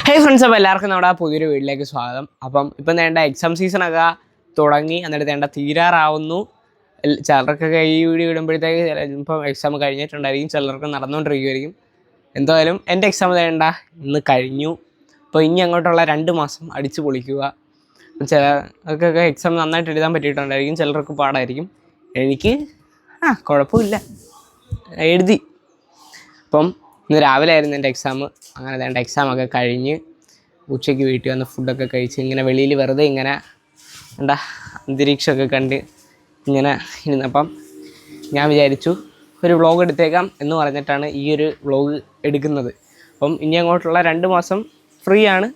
ഹേ friends, അപ്പോൾ എല്ലാവർക്കും നമ്മുടെ പുതിയൊരു വീട്ടിലേക്ക് സ്വാഗതം. അപ്പം ഇപ്പം വേണ്ട എക്സാം സീസണൊക്കെ തുടങ്ങി, എന്നിട്ട് വേണ്ട തീരാറാവുന്നു. ചിലർക്കൊക്കെ ഈ വീഡിയോ ഇടുമ്പോഴത്തേക്ക് ഇപ്പം എക്സാം കഴിഞ്ഞിട്ടുണ്ടായിരിക്കും, ചിലർക്ക് നടന്നുകൊണ്ടിരിക്കുമായിരിക്കും. എന്തായാലും എൻ്റെ എക്സാം വേണ്ട ഇന്ന് കഴിഞ്ഞു. അപ്പോൾ ഇനി അങ്ങോട്ടുള്ള 2 മാസം അടിച്ചു പൊളിക്കുക. ചിലർക്കൊക്കെ എക്സാം നന്നായിട്ട് എഴുതാൻ പറ്റിയിട്ടുണ്ടായിരിക്കും, ചിലർക്ക് പാടായിരിക്കും. എനിക്ക് കുഴപ്പമില്ല, എഴുതി. അപ്പം ഇന്ന് രാവിലെ ആയിരുന്നു എൻ്റെ എക്സാം. അങ്ങനെ വേണ്ട എക്സാമൊക്കെ കഴിഞ്ഞ് ഉച്ചയ്ക്ക് വീട്ടിൽ വന്ന് ഫുഡൊക്കെ കഴിച്ച് ഇങ്ങനെ വെളിയിൽ വെറുതെ ഇങ്ങനെ എന്താ അന്തരീക്ഷമൊക്കെ കണ്ട് ഇങ്ങനെ ഇരുന്നപ്പം ഞാൻ വിചാരിച്ചു ഒരു വ്ളോഗ് എടുത്തേക്കാം എന്ന് പറഞ്ഞിട്ടാണ് ഈ ഒരു വ്ളോഗ് എടുക്കുന്നത്. അപ്പം ഇനി അങ്ങോട്ടുള്ള 2 മാസം ഫ്രീ ആണ്.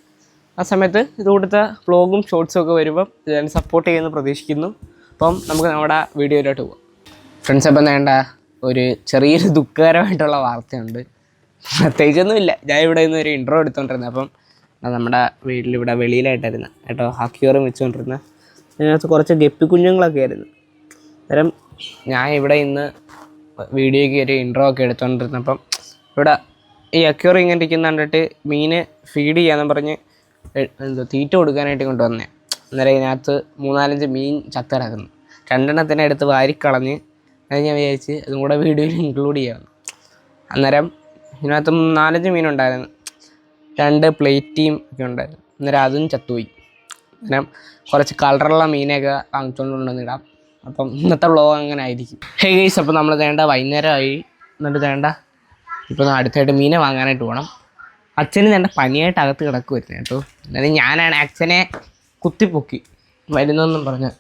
ആ സമയത്ത് ഇത് കൊടുത്ത വ്ളോഗും ഷോർട്സും ഒക്കെ വരുമ്പം ഞാൻ സപ്പോർട്ട് ചെയ്യുമെന്ന് പ്രതീക്ഷിക്കുന്നു. അപ്പം നമുക്ക് നമ്മുടെ വീഡിയോയിലോട്ട് പോകാം. ഫ്രണ്ട്സ്, അപ്പം വേണ്ട ഒരു ചെറിയൊരു ദുഃഖകരമായിട്ടുള്ള വാർത്തയുണ്ട്. പ്രത്യേകിച്ചൊന്നുമില്ല. ഞാൻ ഇവിടെ നിന്ന് ഒരു ഇൻട്രോ എടുത്തുകൊണ്ടിരുന്നത്. അപ്പം നമ്മുടെ വീട്ടിലിവിടെ വെളിയിലായിട്ടായിരുന്നു കേട്ടോ അക്വേറിയം വെച്ചുകൊണ്ടിരുന്നത്. അതിനകത്ത് കുറച്ച് ഗപ്പി കുഞ്ഞുങ്ങളൊക്കെ ആയിരുന്നു. അന്നേരം ഞാൻ ഇവിടെ ഇന്ന് വീഡിയോയ്ക്ക് ഒരു ഇൻട്രോ ഒക്കെ എടുത്തുകൊണ്ടിരുന്നപ്പം ഇവിടെ ഈ അക്വേറിയം ഇങ്ങനെ ഇരിക്കുന്ന കണ്ടിട്ട് മീന് ഫീഡ് ചെയ്യാമെന്ന് പറഞ്ഞ് തീറ്റ കൊടുക്കാനായിട്ട് കൊണ്ടുവന്നേ. അന്നേരം ഇതിനകത്ത് 3-4 മീൻ ചത്തിറക്കുന്നു. 2 എണ്ണത്തിനെ എടുത്ത് വാരിക്കളഞ്ഞ് അത് ഞാൻ വിചാരിച്ച് അതും കൂടെ വീഡിയോയിൽ ഇൻക്ലൂഡ് ചെയ്യാമെന്ന്. അന്നേരം ഇതിനകത്ത് 4-5 മീനുണ്ടായിരുന്നു, 2 പ്ലേറ്റിയും ഒക്കെ ഉണ്ടായിരുന്നു. അന്നേരം അതും ചത്തുപോയി. അന്നേരം കുറച്ച് കളറുള്ള മീനൊക്കെ വാങ്ങിച്ചുകൊണ്ട് കൊണ്ടുവന്നിടാം. അപ്പം ഇന്നത്തെ വ്ളോഗ് അങ്ങനെ ആയിരിക്കും. ഹേ ഗൈസ്, അപ്പോൾ നമ്മൾ വേണ്ട വൈകുന്നേരമായി. എന്നിട്ട് വേണ്ട ഇപ്പോൾ അടുത്തായിട്ട് മീനെ വാങ്ങാനായിട്ട് പോകണം. അച്ഛന് വേണ്ട പനിയായിട്ട് അകത്ത് കിടക്കുമായിരുന്നു കേട്ടോ. അന്നേരം ഞാനാണ് അച്ഛനെ കുത്തിപ്പൊക്കി വരുന്നെന്നും പറഞ്ഞു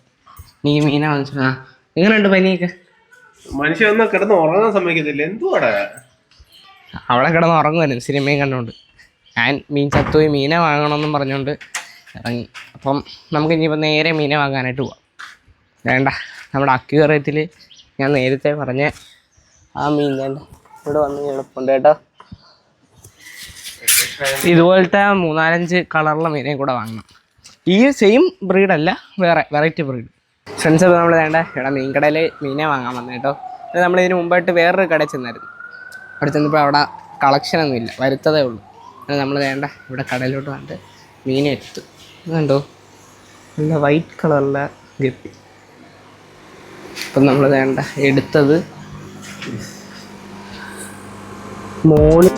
നീ മീനെ വാങ്ങിച്ചു. എങ്ങനെയുണ്ട് പനിയൊക്കെ? മനുഷ്യൻ കിടന്ന് ഉറങ്ങാൻ സമ്മതിക്കത്തില്ല. എന്തുവാടാ അവിടെ കിടന്ന് ഉറങ്ങുമായിരുന്നു സിനിമയും കണ്ടുകൊണ്ട്. ഞാൻ മീൻ ചത്തുപോയി മീനെ വാങ്ങണമെന്നും പറഞ്ഞുകൊണ്ട് ഇറങ്ങി. അപ്പം നമുക്ക് ഇനിയിപ്പോൾ നേരെ മീനെ വാങ്ങാനായിട്ട് പോവാം. വേണ്ട നമ്മുടെ അക്വേറിയത്തിൽ ഞാൻ നേരത്തെ പറഞ്ഞ ആ മീൻ വേണ്ട ഇവിടെ വന്ന് എളുപ്പമുണ്ട് കേട്ടോ. ഇതുപോലത്തെ 3-5 കളറുള്ള മീനെ കൂടെ വാങ്ങണം. ഈ സെയിം ബ്രീഡല്ല, വേറെ വെറൈറ്റി ബ്രീഡ്. ഫ്രണ്ട്സ്, അപ്പോൾ നമ്മൾ വേണ്ട ഇവിടെ മീൻ കടയിൽ മീനെ വാങ്ങാൻ വന്നു കേട്ടോ. അത് നമ്മളിതിന് മുമ്പായിട്ട് വേറൊരു കടയിൽ ചെന്നായിരുന്നു. അവിടെ ചെന്നപ്പോൾ അവിടെ കളക്ഷനൊന്നുമില്ല, വരുത്തതേ ഉള്ളൂ. അത് നമ്മൾ വേണ്ട ഇവിടെ കടയിലോട്ട് വന്നിട്ട് മീനെ എടുത്തു. അതുണ്ടോ നല്ല വൈറ്റ് കളറുള്ള ഗപ്പി. അപ്പം നമ്മൾ വേണ്ട എടുത്തത് മോള്.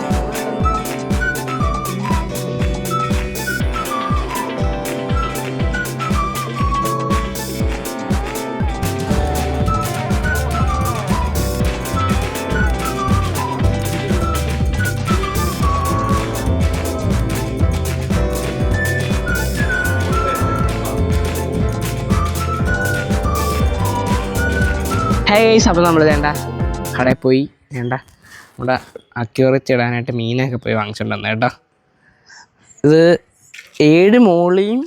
ഹേയ്സ്, അപ്പോൾ നമ്മൾ വേണ്ട കടയിൽ പോയി വേണ്ട നമ്മുടെ അക്വേറിയത്തിൽ ഇടാനായിട്ട് മീനൊക്കെ പോയി വാങ്ങിച്ചിട്ടുണ്ട് കേട്ടോ. ഇത് 7 മോളിയും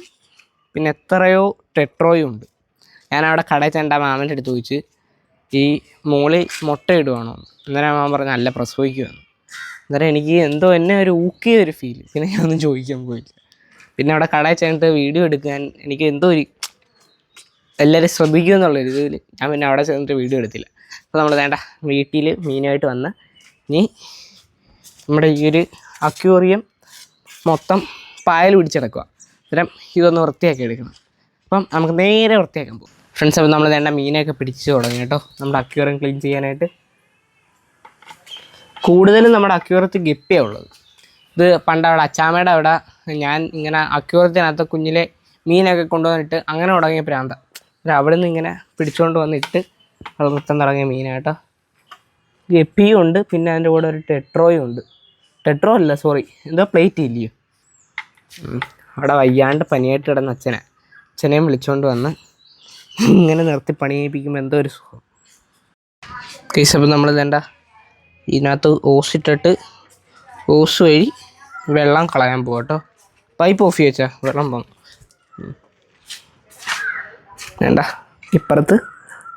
പിന്നെ എത്രയോ ടെട്രോയും ഉണ്ട്. ഞാനവിടെ കടയിൽ ചെണ്ട മാമൻ്റെ അടുത്ത് ചോദിച്ച് ഈ മോളി മുട്ട ഇടുവാണോ. അന്നേരം മാമൻ പറഞ്ഞ് നല്ല പ്രസവിക്കുവാണ്. അന്നേരം എനിക്ക് എന്തോ എന്നെ ഒരു ഊക്കിയ ഒരു ഫീൽ. പിന്നെ ഞാനൊന്നും ചോദിക്കാൻ പോയില്ല. പിന്നെ അവിടെ കടയിൽ ചെന്നിട്ട് വീഡിയോ എടുക്കാൻ എനിക്ക് എന്തോ ഒരു എല്ലാവരും ശ്രദ്ധിക്കുമെന്നുള്ളൊരു ഇതിൽ ഞാൻ പിന്നെ അവിടെ ചെന്നിട്ട് വീഡിയോ എടുത്തില്ല. അപ്പോൾ നമ്മൾ വേണ്ട വീട്ടിൽ മീനായിട്ട് വന്ന് ഇനി നമ്മുടെ ഈ ഒരു അക്വേറിയം മൊത്തം പായൽ പിടിച്ചെടുക്കുക. അന്നേരം ഇതൊന്ന് വൃത്തിയാക്കി എടുക്കണം. അപ്പം നമുക്ക് നേരെ വൃത്തിയാക്കാൻ പോകും. ഫ്രണ്ട്സ്, അപ്പോൾ നമ്മൾ വേണ്ട മീനൊക്കെ പിടിച്ച് തുടങ്ങി കേട്ടോ നമ്മുടെ അക്വേറിയം ക്ലീൻ ചെയ്യാനായിട്ട്. കൂടുതലും നമ്മുടെ അക്വേറിയത്തിൽ ഗപ്പിയാണ് ഉള്ളത്. ഇത് പണ്ട് അവിടെ അച്ചാമ്മയുടെ അവിടെ ഞാൻ ഇങ്ങനെ അക്വേറിയത്തിനകത്ത് കുഞ്ഞിലെ മീനൊക്കെ കൊണ്ടുവന്നിട്ട് അങ്ങനെ തുടങ്ങിയ പ്രാന്ത. അവിടെ നിന്ന് ഇങ്ങനെ പിടിച്ചുകൊണ്ട് വന്നിട്ട് അത് മൊത്തം തുടങ്ങിയ മീനാട്ടോ. ഗപ്പിയും ഉണ്ട്, പിന്നെ അതിൻ്റെ കൂടെ ഒരു ടെട്രോയും ഉണ്ട്. ടെട്രോ അല്ല, സോറി, എന്തോ പ്ലേറ്റ് ഇല്ലയോ. അവിടെ വയ്യാണ്ട് പനിയായിട്ട് കിടന്ന അച്ഛനെയും വിളിച്ചുകൊണ്ട് വന്ന് ഇങ്ങനെ നിർത്തി പണിയിപ്പിക്കുമ്പോൾ എന്തോ ഒരു സുഖം. കേസ്, അപ്പോൾ നമ്മൾ വേണ്ട ഇതിനകത്ത് ഓസിട്ടിട്ട് ഓസ് വഴി വെള്ളം കളയാൻ പോകും കേട്ടോ. പൈപ്പ് ഓഫ് വെച്ചാൽ വെള്ളം പോകും. വേണ്ട ഇപ്പുറത്ത്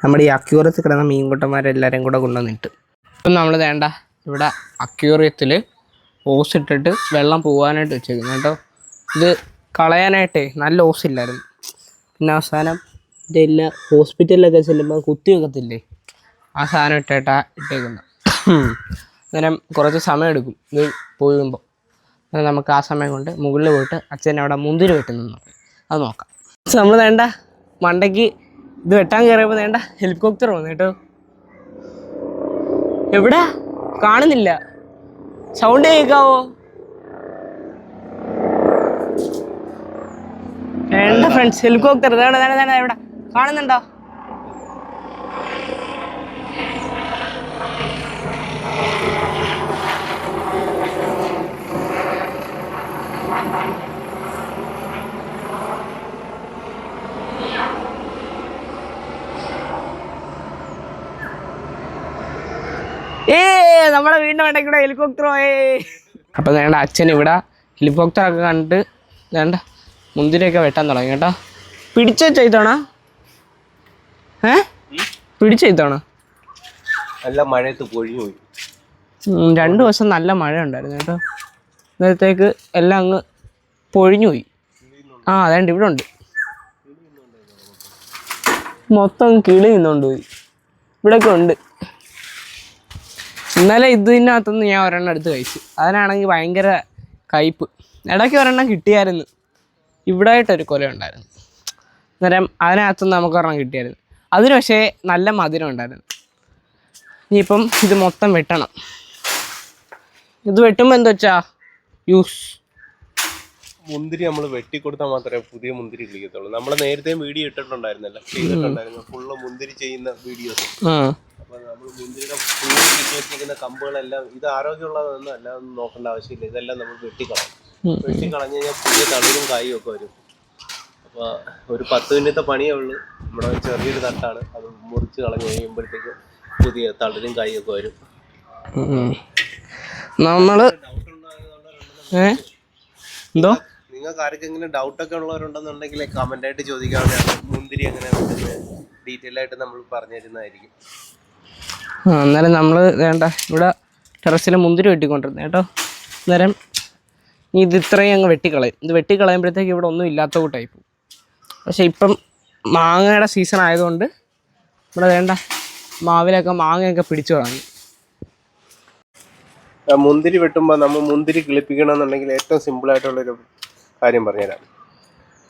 നമ്മുടെ ഈ അക്വേറിയത്തിൽ കിടന്ന മീൻകുട്ടന്മാരെല്ലാവരെയും കൂടെ കൊണ്ടുവന്നിട്ട് ഇപ്പം നമ്മൾ വേണ്ട ഇവിടെ അക്വേറിയത്തിൽ ഓസിട്ടിട്ട് വെള്ളം പോകാനായിട്ട് വെച്ചേക്കുന്നു കേട്ടോ. ഇത് കളയാനായിട്ടേ നല്ല ഓസില്ലായിരുന്നു. പിന്നെ അവസാനം ഇതെല്ലാം ഹോസ്പിറ്റലിലൊക്കെ ചെല്ലുമ്പോൾ കുത്തി വെക്കത്തില്ലേ, ആ സാധനം ഇട്ടേക്കുന്നത്. അന്നേരം കുറച്ച് സമയം എടുക്കും ഇത് പോയുമ്പോൾ. അത് നമുക്ക് ആ സമയം കൊണ്ട് മുകളിൽ പോയിട്ട് അച്ഛൻ അവിടെ മുന്തിരി വെട്ടുന്നു അത് നോക്കാം. നമ്മൾ വേണ്ട മണ്ടയ്ക്ക് ഇത് വെട്ടാൻ കയറിയപ്പോൾ വേണ്ട ഹെലികോപ്റ്റർ വന്നു കേട്ടോ. എവിടെ കാണുന്നില്ല, സൗണ്ട് കേൾക്കാവോ? വേണ്ട ഫ്രണ്ട്സ്, ഹെലികോപ്റ്റർ എവിടെ കാണുന്നുണ്ടോ? നമ്മുടെ വീടിൻ്റെ വേണ്ടേ കൂടെ ഹെലികോപ്റ്റർ പോയേ. അപ്പം വേണ്ട അച്ഛൻ ഇവിടെ ഹെലികോപ്റ്ററൊക്കെ കണ്ടിട്ട് വേണ്ട മുന്തിരിയൊക്കെ വെട്ടാൻ തുടങ്ങി കേട്ടോ. പിടിച്ച ചെയ്തോണ പിടിച്ചെയ്തോണ നല്ല മഴയത്ത് പൊഴിഞ്ഞു പോയി. 2 ദിവസം നല്ല മഴ ഉണ്ടായിരുന്നു കേട്ടോ. നേരത്തേക്ക് എല്ലാം അങ്ങ് പൊഴിഞ്ഞു പോയി. അതേണ്ട ഇവിടെ ഉണ്ട്, മൊത്തം കിളി നിന്നോണ്ട് പോയി. ഇവിടെയൊക്കെ ഉണ്ട്. ഇന്നലെ ഇതിനകത്തുനിന്ന് ഞാൻ ഒരെണ്ണം എടുത്ത് കഴിച്ചു. അതിനാണെങ്കിൽ ഭയങ്കര കയ്പ്പ്. ഇടയ്ക്ക് ഒരെണ്ണം കിട്ടിയായിരുന്നു, ഇവിടെ ആയിട്ടൊരു കൊല ഉണ്ടായിരുന്നു. അന്നേരം അതിനകത്തുനിന്ന് നമുക്ക് ഒരെണ്ണം കിട്ടിയായിരുന്നു. അതിന് പക്ഷേ നല്ല മധുരം ഉണ്ടായിരുന്നു. ഇനിയിപ്പം ഇത് മൊത്തം വെട്ടണം. ഇത് വെട്ടുമ്പോൾ എന്താ വെച്ചാ മുന്തിരി നമ്മൾ വെട്ടിക്കൊടുത്താൽ മാത്രമേ പുതിയ മുന്തിരി കിളിക്കത്തുള്ളൂ. നമ്മൾ നേരത്തെ വീഡിയോ ഇട്ടിട്ടുണ്ടായിരുന്നല്ലോ, ചെയ്തിട്ടുണ്ടായിരുന്നു ഫുള്ള് മുന്തിരി ചെയ്യുന്ന വീഡിയോസ്. അപ്പൊ നമ്മൾ മുന്തിരിയുടെ വെച്ചിരിക്കുന്ന കമ്പുകളെല്ലാം ഇത് ആരോഗ്യമുള്ളതൊന്നും അല്ല, ഒന്നും നോക്കേണ്ട ആവശ്യമില്ല. ഇതെല്ലാം നമ്മൾ വെട്ടിക്കളയും. വെട്ടിക്കളഞ്ഞു കഴിഞ്ഞാൽ പുതിയ തളിരും കായും ഒക്കെ വരും. അപ്പൊ ഒരു 10 മിനിറ്റത്തെ പണിയേ ഉള്ളൂ. നമ്മുടെ ചെറിയൊരു തട്ടാണ്, അത് മുറിച്ച് കളഞ്ഞു കഴിയുമ്പോഴത്തേക്ക് പുതിയ തളിരും കായും ഒക്കെ വരും. നമ്മള് എന്തോ നിങ്ങൾക്ക് ആർക്കെങ്കിലും ഡൗട്ടൊക്കെ ഉള്ളവരുണ്ടെന്നുണ്ടെങ്കിൽ കമന്റ് ആയിട്ട് ചോദിക്കാവുന്നതാണ്. മുന്തിരി എങ്ങനെ ഡീറ്റെയിൽ ആയിട്ട് നമ്മൾ പറഞ്ഞു തരുന്നതായിരിക്കും. അന്നേരം നമ്മൾ വേണ്ട ഇവിടെ ടെറസിൽ മുന്തിരി വെട്ടിക്കൊണ്ടിരുന്നത് കേട്ടോ. അന്നേരം ഇത് ഇത്രയും അങ്ങ് വെട്ടിക്കളയും. ഇത് വെട്ടിക്കളയുമ്പോഴത്തേക്ക് ഇവിടെ ഒന്നും ഇല്ലാത്ത കൂട്ടായി പോകും. പക്ഷെ ഇപ്പം മാങ്ങയുടെ സീസൺ ആയതുകൊണ്ട് ഇവിടെ വേണ്ട മാവിലൊക്കെ മാങ്ങയൊക്കെ പിടിച്ചു തുടങ്ങി. മുന്തിരി വെട്ടുമ്പോൾ നമ്മൾ മുന്തിരി കിളിപ്പിക്കണമെന്നുണ്ടെങ്കിൽ ഏറ്റവും സിമ്പിളായിട്ടുള്ളൊരു കാര്യം പറഞ്ഞുതരാം.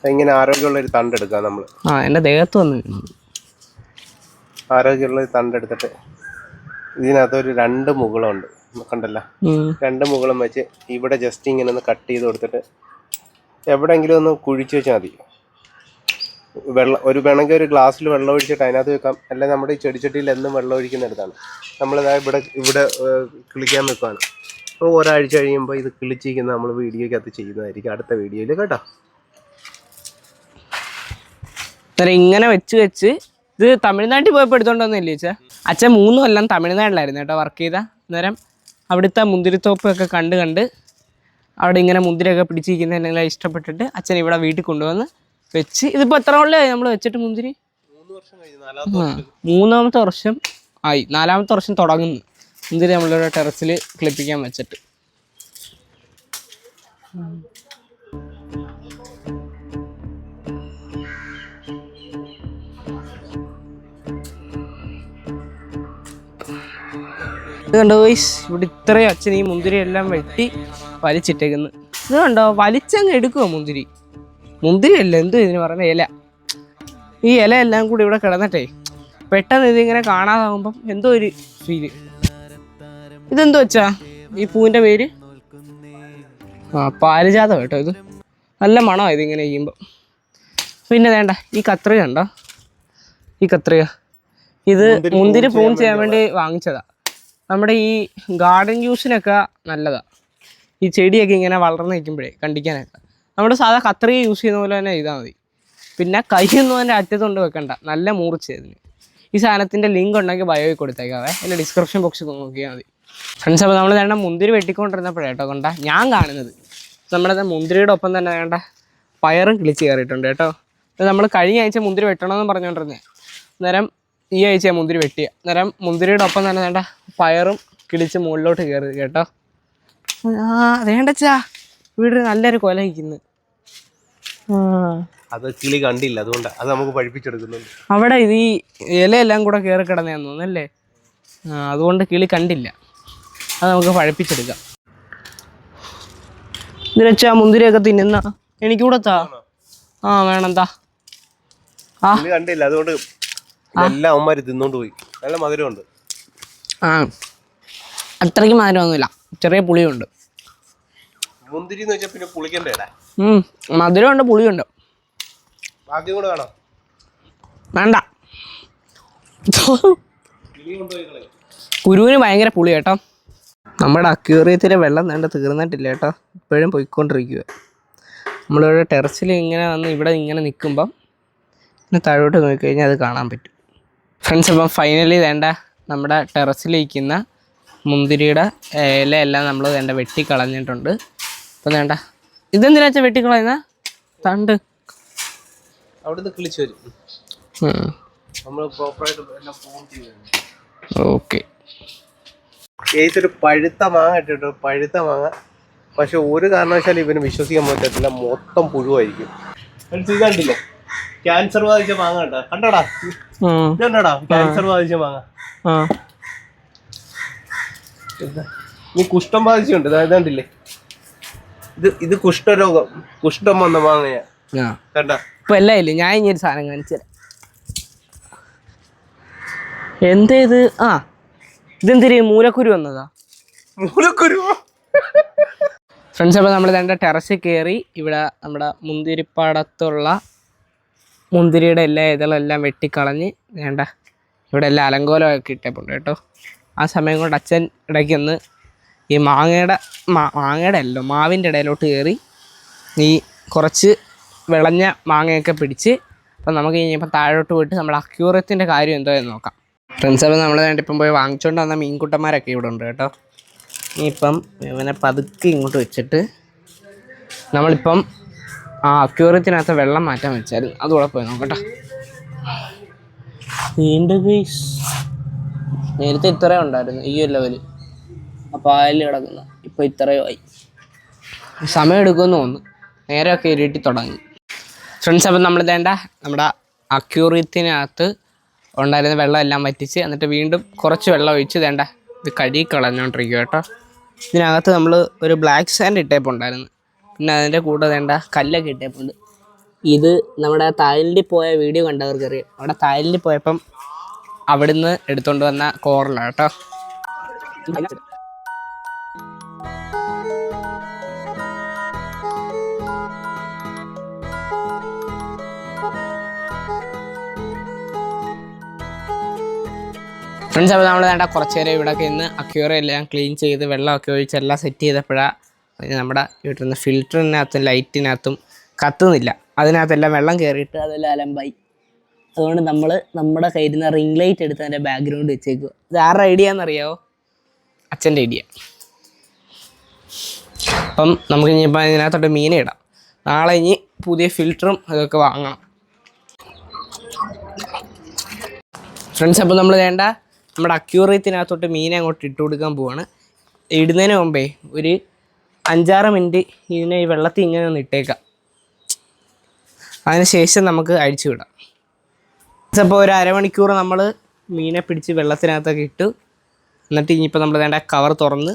ഇങ്ങനെ ആരോഗ്യമുള്ളൊരു തണ്ടെടുക്കുക. നമ്മൾ എൻ്റെ ദേഹത്ത് വന്ന് ആരോഗ്യമുള്ളൊരു തണ്ടെടുത്തിട്ട് ഇതിനകത്തൊരു 2 മുകളുണ്ട് കണ്ടല്ലോ. 2 മുകളും വെച്ച് ഇവിടെ ജസ്റ്റ് ഇങ്ങനെ ഒന്ന് കട്ട് ചെയ്ത് കൊടുത്തിട്ട് എവിടെയെങ്കിലും ഒന്ന് കുഴിച്ച് വെച്ചാൽ മതി. വേണമെങ്കിൽ ഒരു ഗ്ലാസ്സിൽ വെള്ളം ഒഴിച്ചിട്ട് അതിനകത്ത് വെക്കാം. അല്ലെങ്കിൽ നമ്മുടെ ഈ ചെടിച്ചട്ടിയിൽ എന്നും വെള്ളം ഒഴിക്കുന്നിടത്താണ്. നമ്മളിതാ ഇവിടെ കിളിക്കാൻ വെക്കുകയാണ്. അപ്പോൾ ഒരാഴ്ച കഴിയുമ്പോൾ ഇത് കിളിച്ചിരിക്കുന്ന നമ്മൾ വീഡിയോക്കകത്ത് ചെയ്യുന്നതായിരിക്കും അടുത്ത വീഡിയോയിൽ കേട്ടോ. ഇങ്ങനെ വെച്ച് ഇത് തമിഴ്നാട്ടിൽ പോയപ്പോൾ എടുത്തോണ്ട് വന്നില്ലേ ചേച്ചാ? അച്ഛൻ 3 കൊല്ലം തമിഴ്നാട്ടിലായിരുന്നു കേട്ടോ വർക്ക് ചെയ്ത. അന്നേരം അവിടുത്തെ മുന്തിരിത്തോപ്പൊക്കെ കണ്ട് അവിടെ ഇങ്ങനെ മുന്തിരിയൊക്കെ പിടിച്ചിരിക്കുന്നതിനെല്ലാം ഇഷ്ടപ്പെട്ടിട്ട് അച്ഛൻ ഇവിടെ വീട്ടിൽ കൊണ്ടുവന്ന് വെച്ച്. ഇതിപ്പോൾ എത്ര കൊല്ലമായി നമ്മൾ വെച്ചിട്ട് മുന്തിരി? 3-ാമത്തെ വർഷം ആയി. 4-ാമത്തെ വർഷം തുടങ്ങുന്നു മുന്തിരി നമ്മളിവിടെ ടെറസിൽ കിളിപ്പിക്കാൻ വെച്ചിട്ട്. ഇത് കണ്ടോ ഗയ്സ്, ഇവിടെ ഇത്രയും അച്ഛൻ ഈ മുന്തിരി എല്ലാം വെട്ടി വലിച്ചിട്ടേക്കുന്നു. ഇത് കണ്ടോ, വലിച്ചങ്ങ് എടുക്കുമോ മുന്തിരി? മുന്തിരി അല്ല, എന്തോ ഇതിന് പറയുന്ന ഇല. ഈ ഇല എല്ലാം കൂടി ഇവിടെ കിടന്നിട്ടേ പെട്ടെന്ന് ഇതിങ്ങനെ കാണാതാകുമ്പം എന്തോ ഒരു ഫീല്. ഇതെന്തോ വെച്ചാ ഈ പൂവിൻ്റെ പേര്? പാരിജാതം കേട്ടോ. ഇത് നല്ല മണമാണ് ഇതിങ്ങനെ ചെയ്യുമ്പോൾ. പിന്നെ വേണ്ട ഈ കത്രിക ഉണ്ടോ, ഈ കത്രിക ഇത് മുന്തിരി പ്രൂൺ ചെയ്യാൻ വേണ്ടി വാങ്ങിച്ചതാ. നമ്മുടെ ഈ ഗാർഡൻ യൂസിനൊക്കെ നല്ലതാണ്. ഈ ചെടിയൊക്കെ ഇങ്ങനെ വളർന്ന് നിൽക്കുമ്പോഴേ കണ്ടിക്കാനൊക്കെ നമ്മുടെ സാധാ കത്രിക യൂസ് ചെയ്യുന്ന പോലെ തന്നെ ചെയ്താൽ മതി. പിന്നെ കൈയൊന്നും അതിൻ്റെ അറ്റത്തുകൊണ്ട് വെക്കണ്ട, നല്ല മൂർച്ചതിന്. ഈ സാധനത്തിൻ്റെ ലിങ്ക് ഉണ്ടെങ്കിൽ ബയോയിൽ കൊടുത്തേക്കാവേ, എൻ്റെ ഡിസ്ക്രിപ്ഷൻ ബോക്സിൽ നോക്കിയാൽ മതി ഫ്രണ്ട്സ്. അപ്പോൾ നമ്മൾ വേണ്ട മുന്തിരി വെട്ടിക്കൊണ്ടിരുന്നപ്പോഴേട്ടോ കൊണ്ട ഞാൻ കാണുന്നത് നമ്മുടെ മുന്തിരിയുടെ ഒപ്പം തന്നെ വേണ്ട പയറും കിളിച്ച് കയറിയിട്ടുണ്ട് കേട്ടോ. നമ്മൾ കഴിഞ്ഞ ആഴ്ച മുന്തിരി വെട്ടണമെന്ന് പറഞ്ഞുകൊണ്ടിരുന്നേ. അന്നേരം ഈ ആഴ്ച മുന്തിരി വെട്ടിയ. അന്നേരം മുന്തിരിയുടെ ഒപ്പം തന്നെ വേണ്ട പയറും കിളിച്ച് മുകളിലോട്ട് കയറി കേട്ടോ. അതേണ്ടച്ചാ വീട് നല്ലൊരു കൊല വയ്ക്കുന്നു. അത് കിളി കണ്ടില്ല, അതുകൊണ്ട് അത് നമുക്ക് പഠിപ്പിച്ചെടുക്കുന്നുണ്ട്. അവിടെ ഇത് ഈ ഇലയെല്ലാം കൂടെ കയറി കിടന്നേന്ന് തോന്നുന്നല്ലേ, അതുകൊണ്ട് കിളി കണ്ടില്ല. അത് നമുക്ക് പഴപ്പിച്ചെടുക്കാം. ഇതിനച്ചാ മുന്തിരിയൊക്കെ തിന്നുന്ന എനിക്ക് കൂടെ താ. ആ വേണം താ. ആ കണ്ടില്ല, അതുകൊണ്ട് എല്ലാ അവന്മാര് തിന്നോണ്ട് പോയി. നല്ല മധുരമുണ്ട്. ആ അത്രയ്ക്ക് മധുരമൊന്നുമില്ല, ചെറിയ പുളിയുണ്ട്. മുന്തിരി എന്ന് വെച്ചാൽ പിന്നെ പുളിക്കണ്ടേടാ. മധുരമുണ്ട്, പുളിയുണ്ട്. ബാക്കി കൂടെ വേണം. വേണ്ട, കുരുവിന് ഭയങ്കര പുളി കേട്ടോ. നമ്മുടെ അക്വേറിയത്തിലെ വെള്ളം വേണ്ട തീർന്നിട്ടില്ല കേട്ടോ, ഇപ്പോഴും പോയിക്കൊണ്ടിരിക്കുക. നമ്മളിവിടെ ടെറസിൽ ഇങ്ങനെ വന്ന് ഇവിടെ ഇങ്ങനെ നിൽക്കുമ്പം പിന്നെ താഴോട്ട് നോക്കിക്കഴിഞ്ഞാൽ അത് കാണാൻ പറ്റും ഫ്രണ്ട്സ്. അപ്പം ഫൈനലി വേണ്ട നമ്മുടെ ടെറസിലിരിക്കുന്ന മുന്തിരിയുടെ ഇലയെല്ലാം നമ്മൾ വേണ്ട വെട്ടിക്കളഞ്ഞിട്ടുണ്ട്. അപ്പം വേണ്ട ഇതെന്തിനാ വെച്ചാൽ വെട്ടിക്കളയുന്ന തണ്ട് അവിടുന്ന് കിളിച്ചു വരും. നമ്മൾ പ്രോപ്പറായിട്ട് എല്ലാം ഫോൺ ചെയ്തു. ഓക്കെ, ഒരു പഴുത്ത മാങ്ങ ഇട്ടിട്ട്, പഴുത്ത മാങ്ങ. പക്ഷെ ഒരു കാരണവശാലും ഇവന് വിശ്വസിക്കാൻ പറ്റത്തില്ല, മൊത്തം പുഴുവായിരിക്കും. ഇതാണ്ടില്ലേ ക്യാൻസർ ബാധിച്ച മാങ്ങ കണ്ടോ? കണ്ടോടാ, ഇതുണ്ടോടാ ക്യാൻസർ ബാധിച്ച മാങ്ങ. നീ കുഷ്ഠം ബാധിച്ചുണ്ട്, ഇതാണ്ടില്ലേ, ഇത് കുഷ്ഠരോഗം, കുഷ്ഠം വന്ന മാങ്ങയാ. കണ്ട ഇപ്പൊ എല്ലാം ഇല്ലേ. ഞാൻ ഇനി ഒരു സാധനം കാണിച്ചു തരാം. എന്തേത്? ആ ഇതെന്തിരി മൂലക്കുരു വന്നതാ. മൂലക്കുരു ഫ്രണ്ട്സ്. അപ്പോൾ നമ്മൾ രണ്ട് ടെറസിൽ കയറി ഇവിടെ നമ്മുടെ മുന്തിരിപ്പാടത്തുള്ള മുന്തിരിയുടെ എല്ലാ ഇതളെല്ലാം വെട്ടിക്കളഞ്ഞ് വേണ്ട ഇവിടെ എല്ലാം അലങ്കോലമൊക്കെ ഇട്ടേപ്പുണ്ട് കേട്ടോ. ആ സമയം കൊണ്ട് അച്ഛൻ ഇടയ്ക്കൊന്ന് ഈ മാങ്ങയുടെ അല്ലോ മാവിൻ്റെ ഇടയിലോട്ട് കയറി ഈ കുറച്ച് വിളഞ്ഞ മാങ്ങയൊക്കെ പിടിച്ച്. അപ്പം നമുക്ക് ഇനിയിപ്പം താഴോട്ട് പോയിട്ട് നമ്മൾ അക്വേറിയത്തിൻ്റെ കാര്യം എന്തോ എന്ന് നോക്കാം ഫ്രണ്ട്സ്. അപ്പോൾ നമ്മൾ ഇപ്പം പോയി വാങ്ങിച്ചുകൊണ്ട് വന്ന മീൻകുട്ടന്മാരൊക്കെ ഇവിടെ ഉണ്ട് കേട്ടോ. ഇനിയിപ്പം ഇവനെ പതുക്കെ ഇങ്ങോട്ട് വെച്ചിട്ട് നമ്മളിപ്പം ആ അക്വേറിയത്തിനകത്ത് വെള്ളം മാറ്റാൻ വെച്ചായിരുന്നു, അതുകൂടെ പോയി നോക്കട്ടെ. നേരത്തെ ഇത്രയും ഉണ്ടായിരുന്നു ഈ ഒരു ലെവല്, അപ്പോൾ പായലിൽ കിടക്കുന്ന ഇപ്പോൾ ഇത്രയും ആയി. സമയം എടുക്കുമെന്ന് തോന്നുന്നു, നേരമൊക്കെ ഇരുട്ടി തുടങ്ങി ഫ്രണ്ട്സ്. അപ്പം നമ്മൾ വേണ്ട നമ്മുടെ അക്വേറിയത്തിനകത്ത് ഉണ്ടായിരുന്ന വെള്ളം എല്ലാം വറ്റിച്ച് എന്നിട്ട് വീണ്ടും കുറച്ച് വെള്ളം ഒഴിച്ച് വേണ്ട ഇത് കഴുകി കളഞ്ഞുകൊണ്ടിരിക്കുക കേട്ടോ. ഇതിനകത്ത് നമ്മൾ ഒരു ബ്ലാക്ക് സാൻഡ് ഇട്ടേപ്പുണ്ടായിരുന്നു, പിന്നെ അതിൻ്റെ കൂടെ വേണ്ട കല്ലൊക്കെ ഇട്ടേപ്പുണ്ട്. ഇത് നമ്മുടെ തായ്ലൻഡിൽ പോയ വീഡിയോ കണ്ടവർക്കറിയാം. അവിടെ തായ്ലൻഡിൽ പോയപ്പം അവിടുന്ന് എടുത്തുകൊണ്ട് വന്ന കോറലാണ് കേട്ടോ. ഫ്രണ്ട്സ്. അപ്പോൾ നമ്മൾ വേണ്ട കുറച്ച് നേരം ഇവിടെയൊക്കെ ഇന്ന് അക്വേറിയം എല്ലാം ക്ലീൻ ചെയ്ത് വെള്ളമൊക്കെ ഒഴിച്ച് എല്ലാം സെറ്റ് ചെയ്തപ്പോഴാണ് നമ്മുടെ വീട്ടിൽ ഫിൽറ്ററിനകത്തും ലൈറ്റിനകത്തും കത്തുന്നില്ല. അതിനകത്തെല്ലാം വെള്ളം കയറിയിട്ട് അതെല്ലാം അലമ്പായി. അതുകൊണ്ട് നമ്മൾ നമ്മുടെ കയ്യിൽ നിന്ന് റിംഗ് ലൈറ്റ് എടുത്ത് അതിൻ്റെ ബാക്ക്ഗ്രൗണ്ട് വെച്ചേക്കുക. ഇത് ആരുടെ ഐഡിയ എന്നറിയാമോ? അച്ഛൻ്റെ ഐഡിയ. അപ്പം നമുക്ക് ഇനിയിപ്പോൾ ഇതിനകത്തോട്ട് മീനെ ഇടാം. നാളെ ഇനി പുതിയ ഫിൽറ്ററും അതൊക്കെ വാങ്ങണം ഫ്രണ്ട്സ്. അപ്പോൾ നമ്മൾ വേണ്ട നമ്മുടെ അക്വേറിയത്തിനകത്തോട്ട് മീനെ അങ്ങോട്ട് ഇട്ട് കൊടുക്കാൻ പോവാണ്. ഇടുന്നതിന് മുമ്പേ ഒരു 5-6 മിനിറ്റ് ഇതിനെ ഈ വെള്ളത്തിൽ ഇങ്ങനെ ഒന്ന് ഇട്ടേക്കാം. അതിന് ശേഷം നമുക്ക് അഴിച്ചു വിടാം. അപ്പോൾ ഒരു അരമണിക്കൂർ നമ്മൾ മീനെ പിടിച്ച് വെള്ളത്തിനകത്തൊക്കെ ഇട്ടു. എന്നിട്ട് ഇനിയിപ്പോൾ നമ്മൾ വേണ്ട കവർ തുറന്ന്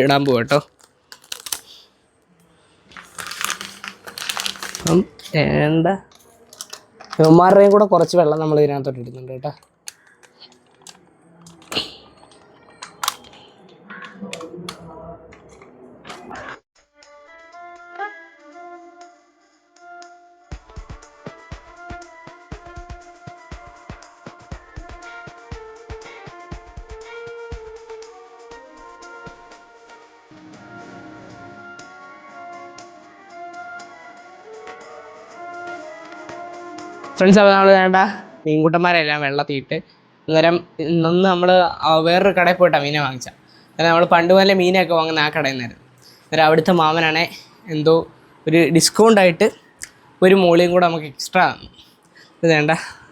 ഇടാൻ പോവാം കേട്ടോ. അപ്പം വേണ്ട ഇവന്മാരുടെയും കൂടെ കുറച്ച് വെള്ളം നമ്മൾ ഇതിനകത്തോട്ട് ഇടുന്നുണ്ട് കേട്ടോ. ഫ്രണ്ട്സ്. അപ്പോൾ നമ്മൾ വേണ്ട മീൻകുട്ടന്മാരെല്ലാം വെള്ളത്തിയിട്ട് അന്നേരം ഇന്ന് നമ്മൾ വേറൊരു കടയിൽ പോയിട്ടാണ് മീനെ വാങ്ങിച്ചത്. അന്നേരം നമ്മൾ പണ്ട് പോലെ മീനൊക്കെ വാങ്ങുന്ന ആ കടയിൽ നിന്നായിരുന്നു. അന്നേരം അവിടുത്തെ മാമനാണെ എന്തോ ഒരു ഡിസ്കൗണ്ടായിട്ട് ഒരു മോളിയും കൂടെ നമുക്ക് എക്സ്ട്രാ തന്നു. ഇത് വേണ്ട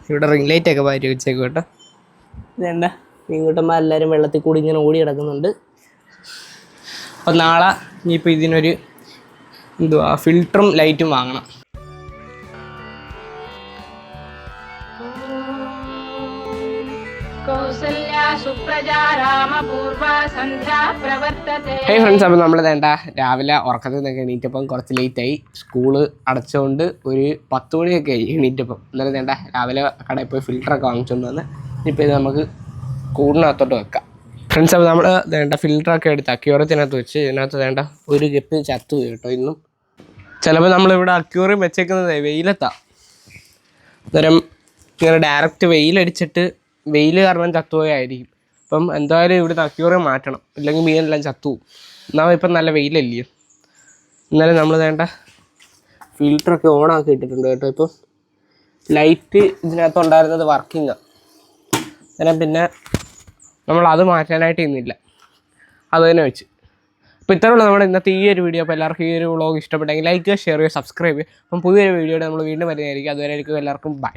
ഇവിടെ റിംഗ് ലൈറ്റൊക്കെ പാരി വെച്ചേക്കും കേട്ടോ. ഇത് വേണ്ട മീൻകുട്ടന്മാരെല്ലാവരും വെള്ളത്തിൽ കൂടി ഇങ്ങനെ ഓടി കിടക്കുന്നുണ്ട്. അപ്പം നാളെ ഇനിയിപ്പോൾ ഇതിനൊരു എന്തുവാ ഫിൽറ്ററും ലൈറ്റും വാങ്ങണം. कौसल्या सुप्रजा ഹേയ് ഫ്രണ്ട്സ്, അപ്പോൾ നമ്മൾ വേണ്ട രാവിലെ ഉറക്കത്തിൽ നിന്നൊക്കെ എണീറ്റപ്പം കുറച്ച് ലേറ്റായി. സ്കൂള് അടച്ചുകൊണ്ട് ഒരു 10 മണിയൊക്കെ ആയി എണീറ്റപ്പം. എന്നാലും വേണ്ട രാവിലെ കടയിൽ പോയി ഫിൽറ്ററൊക്കെ വാങ്ങിച്ചുകൊണ്ട് വന്ന് ഇപ്പോൾ ഇത് നമുക്ക് കൂടിനകത്തോട്ട് വെക്കാം. ഫ്രണ്ട്സ്, അപ്പോൾ നമ്മൾ വേണ്ട ഫിൽറ്ററൊക്കെ എടുത്ത് അക്യൂറത്തിനകത്ത് വെച്ച് ഇതിനകത്ത് വേണ്ട ഒരു ഗപ്പി ചത്തു കേട്ടോ. ഇന്നും ചിലപ്പോൾ നമ്മളിവിടെ അക്യൂറിയം വെച്ചേക്കുന്നത് വെയിലത്താണ്. അന്നേരം ഇങ്ങനെ ഡയറക്റ്റ് വെയിലടിച്ചിട്ട് വെയിൽ കാരണം ചത്തുപോയായിരിക്കും. അപ്പം എന്തായാലും ഇവിടുന്ന് അക്യൂറിയം മാറ്റണം, ഇല്ലെങ്കിൽ മീനെല്ലാം ചത്തുപോകും. എന്നാൽ ഇപ്പം നല്ല വെയിലല്ലേ. എന്നാലും നമ്മൾ വേണ്ട ഫിൽറ്ററൊക്കെ ഓണാക്കി ഇട്ടിട്ടുണ്ട് കേട്ടോ. ഇപ്പം ലൈറ്റ് ഇതിനകത്തുണ്ടായിരുന്നത് വർക്കിങ്ങാണ്. അന്നേരം പിന്നെ നമ്മൾ അത് മാറ്റാനായിട്ട് ഇന്നില്ല, അത് തന്നെ വെച്ച്. അപ്പോൾ ഇത്രയുള്ള നമ്മുടെ ഇന്നത്തെ ഈ ഒരു വീഡിയോ. അപ്പോൾ എല്ലാവർക്കും ഈ ഒരു വ്ളോഗ് ഇഷ്ടപ്പെട്ടെങ്കിൽ ലൈക്ക് ചെയ്യുക, ഷെയർ ചെയ്യുക, സബ്സ്ക്രൈബ് ചെയ്യുക. അപ്പം പുതിയൊരു വീഡിയോയുടെ നമ്മൾ വീണ്ടും വരുന്നതായിരിക്കും. അതുവരെ എല്ലാവർക്കും ബൈ.